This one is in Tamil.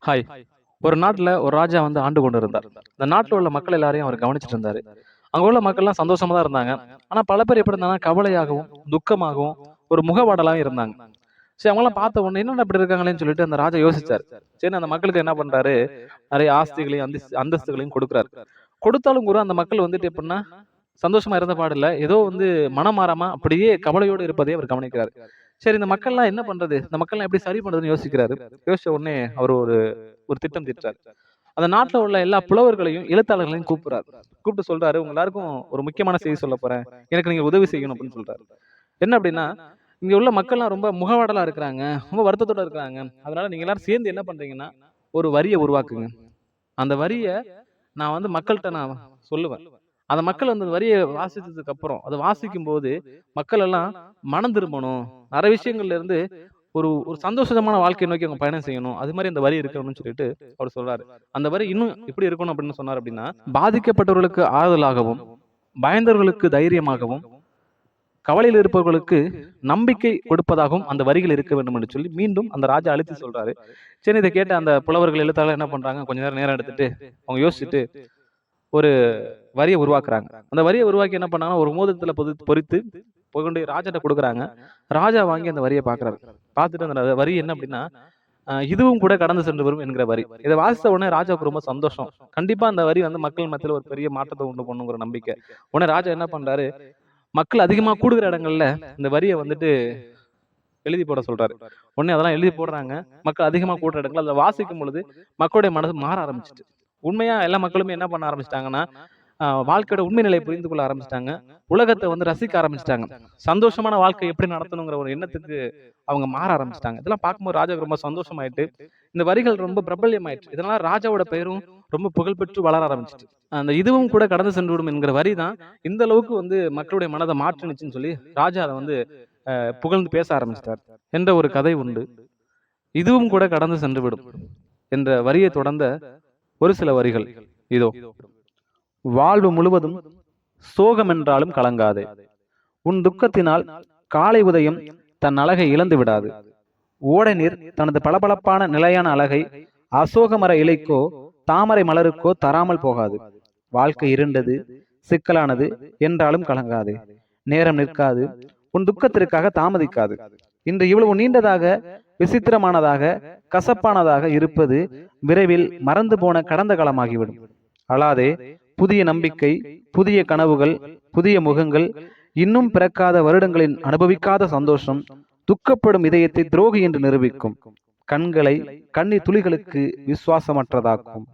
ஹாய். ஒரு நாட்டுல ஒரு ராஜா வந்து ஆண்டு கொண்டு இருந்தார். இந்த நாட்டுல உள்ள மக்கள் எல்லாரையும் அவர் கவனிச்சிட்டு இருந்தாரு. அங்க உள்ள மக்கள்லாம் சந்தோஷமா தான் இருந்தாங்க. ஆனா பல பேர் எப்படி இருந்தாங்கன்னா கவலையாகவும், துக்கமாகவும், ஒரு முகவாடலாவும் இருந்தாங்க. சரி, அவங்களாம் பார்த்த உடனே என்னடா இப்படி இருக்காங்களேன்னு சொல்லிட்டு அந்த ராஜா யோசிச்சாரு. சரி, அந்த மக்களுக்கு என்ன பண்றாரு, நிறைய ஆஸ்திகளையும் அந்தஸ்துகளையும் கொடுக்குறாரு. கொடுத்தாலும் கூட அந்த மக்கள் வந்துட்டு எப்படின்னா சந்தோஷமா இருந்த பாடில்ல, ஏதோ வந்து மனம் மாறாம அப்படியே கவலையோடு இருப்பதை அவர் கவனிக்கிறார். சரி, இந்த மக்கள்லாம் என்ன பண்றது, இந்த மக்கள்லாம் எப்படி சரி பண்றதுன்னு யோசிக்கிறாரு. யோசிச்ச உடனே அவர் ஒரு ஒரு திட்டம் தீட்டுறாரு. அந்த நாட்டுல உள்ள எல்லா புலவர்களையும் எழுத்தாளர்களையும் கூப்பிடுறாரு. கூப்பிட்டு சொல்றாரு, உங்க எல்லாருக்கும் ஒரு முக்கியமான செய்தி சொல்ல போறேன், எனக்கு நீங்க உதவி செய்யணும் அப்படின்னு சொல்றாரு. என்ன அப்படின்னா, இங்க உள்ள மக்கள்லாம் ரொம்ப முகவாடலா இருக்கிறாங்க, ரொம்ப வருத்தத்தோட இருக்கிறாங்க. அதனால நீங்க எல்லாரும் சேர்ந்து என்ன பண்றீங்கன்னா, ஒரு வரியை உருவாக்குங்க. அந்த வரிய நான் வந்து மக்கள்கிட்ட நான் சொல்லுவேன். அந்த மக்கள் அந்த வரிய வாசிச்சதுக்கு அப்புறம் அத வாசிக்கும் போது மக்கள் எல்லாம் மனம் திரும்பணும், நிறைய விஷயங்கள்ல இருந்து ஒரு ஒரு சந்தோஷமான வாழ்க்கையை நோக்கி அவங்க பயணம் செய்யணும். அது மாதிரி அந்த வரி இருக்கணும்னு சொல்லிட்டு அவர் சொல்றாரு. அந்த வரி இன்னும் எப்படி இருக்கணும் அப்படின்னு சொன்னார் அப்படின்னா, பாதிக்கப்பட்டவர்களுக்கு ஆறுதலாகவும், பயந்தவர்களுக்கு தைரியமாகவும், கவலையில் இருப்பவர்களுக்கு நம்பிக்கை கொடுப்பதாகவும் அந்த வரிகள் இருக்க வேண்டும் என்று சொல்லி மீண்டும் அந்த ராஜா அழுத்தி சொல்றாரு. சரி, இதை கேட்ட அந்த புலவர்கள் எழுத்தாளர் என்ன பண்றாங்க, கொஞ்ச நேரம் எடுத்துட்டு அவங்க யோசிச்சுட்டு ஒரு வரிய உருவாக்குறாங்க. அந்த வரிய உருவாக்கி என்ன பண்ணாங்கன்னா, ஒரு மோதிரத்துல பொறித்து கொண்டு ராஜாட்ட குடுக்குறாங்க. ராஜா வாங்கி அந்த வரிய பார்க்குறாரு. பார்த்துட்டு அந்த வரி என்ன அப்படின்னா, இதுவும் கூட கடந்து சென்று வரும் என்கிற வரி. இத வாசித்த உடனே ராஜாவுக்கு ரொம்ப சந்தோஷம். கண்டிப்பா அந்த வரி வந்து மக்கள் மத்தியில ஒரு பெரிய மாற்றத்த உண்டு பண்ணுங்கிற நம்பிக்கை. உடனே ராஜா என்ன பண்றாரு, மக்கள் அதிகமா கூடுகிற இடங்கள்ல இந்த வரிய வந்துட்டு எழுதி போட சொல்றாரு. உடனே அதெல்லாம் எழுதி போடுறாங்க. மக்கள் அதிகமா கூடுற இடங்கள்ல அத வாசிக்கும் பொழுது மக்களுடைய மனசு மாற ஆரம்பிச்சுட்டு. உண்மையா எல்லா மக்களுமே என்ன பண்ண ஆரம்பிச்சுட்டாங்கன்னா, வாழ்க்கையோட உண்மை நிலையை புரிந்து கொள்ள ஆரம்பிச்சிட்டாங்க. உலகத்தை வந்து ரசிக்க ஆரம்பிச்சிட்டாங்க. சந்தோஷமான வாழ்க்கை எப்படி நடத்தணுங்கிற ஒரு எண்ணத்துக்கு அவங்க மாற ஆரம்பிச்சிட்டாங்க. இதெல்லாம் பார்க்கும்போது ராஜாவுக்கு ரொம்ப சந்தோஷமாயிட்டு, இந்த வரிகள் ரொம்ப பிரபல்யமாயிடுச்சு. இதனால ராஜாவோட பெயரும் ரொம்ப புகழ்பெற்று வளர ஆரம்பிச்சிட்டு. அந்த இதுவும் கூட கடந்து சென்று விடும் என்கிற வரி தான் இந்த அளவுக்கு வந்து மக்களுடைய மனதை மாற்றுனுச்சுன்னு சொல்லி ராஜா அதை வந்து புகழ்ந்து பேச ஆரம்பிச்சிட்டார் என்ற ஒரு கதை உண்டு. இதுவும் கூட கடந்து சென்று விடும் என்ற வரியை தொடர்ந்த ஒரு சில வரிகள் இதோ. வாழ்வு முழுவதும் சோகம் என்றாலும் கலங்காதே. உன் துக்கத்தினால் காலை உதயம் தன் அழகை இழந்து விடாது. ஓடை நீர் தனது பளபளப்பான நிலையான அழகை அசோக மர இலைக்கோ தாமரை மலருக்கோ தராமல் போகாது. வாழ்க்கை இருண்டது, சிக்கலானது என்றாலும் கலங்காது. நேரம் நிற்காது, உன் துக்கத்திற்காக தாமதிக்காது. இன்று இவ்வளவு நீண்டதாக, விசித்திரமானதாக, கசப்பானதாக இருப்பது விரைவில் மறந்து போன கடந்த காலமாகிவிடும். அழாதே. புதிய நம்பிக்கை, புதிய கனவுகள், புதிய முகங்கள், இன்னும் பிறக்காத வருடங்களின் அனுபவிக்காத சந்தோஷம் துக்கப்படும் இதயத்தை துரோகி என்று நிரூபிக்கும். கண்களை கண்ணீர் துளிகளுக்கு விசுவாசமற்றதாக்கும்.